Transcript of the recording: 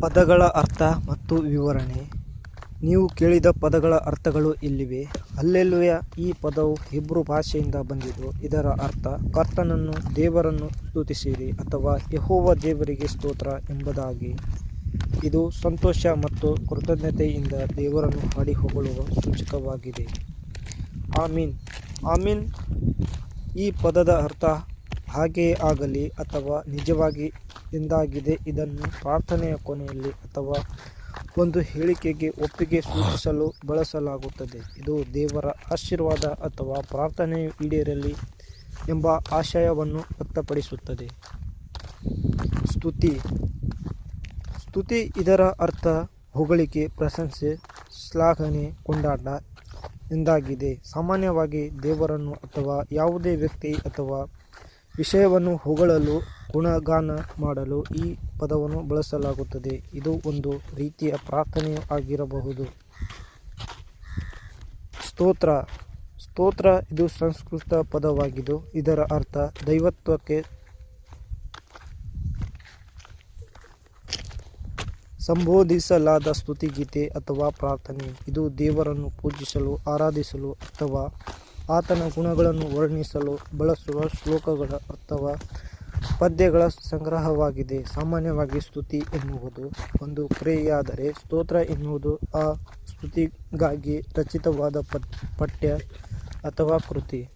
ಪದಗಳ ಅರ್ಥ ಮತ್ತು ವಿವರಣೆ. ನೀವು ಕೇಳಿದ ಪದಗಳ ಅರ್ಥಗಳು ಇಲ್ಲಿವೆ. ಹಲ್ಲೆಲೂಯಾ ಈ ಪದವು ಹೀಬ್ರೂ ಭಾಷೆಯಿಂದ ಬಂದಿದ್ದು, ಇದರ ಅರ್ಥ ಕರ್ತನನ್ನು, ದೇವರನ್ನು ಸ್ತುತಿಸಿರಿ ಅಥವಾ ಯೆಹೋವ ದೇವರಿಗೆ ಸ್ತೋತ್ರ ಎಂಬುದಾಗಿ. ಇದು ಸಂತೋಷ ಮತ್ತು ಕೃತಜ್ಞತೆಯಿಂದ ದೇವರನ್ನು ಹಾಡಿ ಹೊಗಳುವ ಸೂಚಕವಾಗಿದೆ. ಆಮೀನ್. ಆಮೀನ್ ಈ ಪದದ ಅರ್ಥ ಹಾಗೆಯೇ ಆಗಲಿ ಅಥವಾ ನಿಜವಾಗಿ ಎಂದಾಗಿದೆ. ಇದನ್ನು ಪ್ರಾರ್ಥನೆಯ ಕೊನೆಯಲ್ಲಿ ಅಥವಾ ಒಂದು ಹೇಳಿಕೆಗೆ ಒಪ್ಪಿಗೆ ಸೂಚಿಸಲು ಬಳಸಲಾಗುತ್ತದೆ. ಇದು ದೇವರ ಆಶೀರ್ವಾದ ಅಥವಾ ಪ್ರಾರ್ಥನೆಯು ಈಡೇರಲಿ ಎಂಬ ಆಶಯವನ್ನು ವ್ಯಕ್ತಪಡಿಸುತ್ತದೆ. ಸ್ತುತಿ. ಸ್ತುತಿ ಇದರ ಅರ್ಥ ಹೊಗಳಿಕೆ, ಪ್ರಶಂಸೆ, ಶ್ಲಾಘನೆ, ಕೊಂಡಾಟ ಎಂದಾಗಿದೆ. ಸಾಮಾನ್ಯವಾಗಿ ದೇವರನ್ನು ಅಥವಾ ಯಾವುದೇ ವ್ಯಕ್ತಿ ಅಥವಾ ವಿಷಯವನ್ನು ಹೊಗಳಲು, ಗುಣಗಾನ ಮಾಡಲು ಈ ಪದವನ್ನು ಬಳಸಲಾಗುತ್ತದೆ. ಇದು ಒಂದು ರೀತಿಯ ಪ್ರಾರ್ಥನೆಯೂ ಆಗಿರಬಹುದು. ಸ್ತೋತ್ರ. ಸ್ತೋತ್ರ ಇದು ಸಂಸ್ಕೃತ ಪದವಾಗಿದ್ದು, ಇದರ ಅರ್ಥ ದೈವತ್ವಕ್ಕೆ ಸಂಬೋಧಿಸಲಾದ ಸ್ತುತಿಗೀತೆ ಅಥವಾ ಪ್ರಾರ್ಥನೆ. ಇದು ದೇವರನ್ನು ಪೂಜಿಸಲು, ಆರಾಧಿಸಲು ಅಥವಾ ಆತನ ಗುಣಗಳನ್ನು ವರ್ಣಿಸಲು ಬಳಸುವ ಶ್ಲೋಕಗಳ ಅಥವಾ ಪದ್ಯಗಳ ಸಂಗ್ರಹವಾಗಿದೆ. ಸಾಮಾನ್ಯವಾಗಿ ಸ್ತುತಿ ಎನ್ನುವುದು ಒಂದು ಕ್ರಿಯೆಯಾದರೆ, ಸ್ತೋತ್ರ ಎನ್ನುವುದು ಆ ಸ್ತುತಿಗಾಗಿ ರಚಿತವಾದ ಪಠ್ಯ ಅಥವಾ ಕೃತಿ.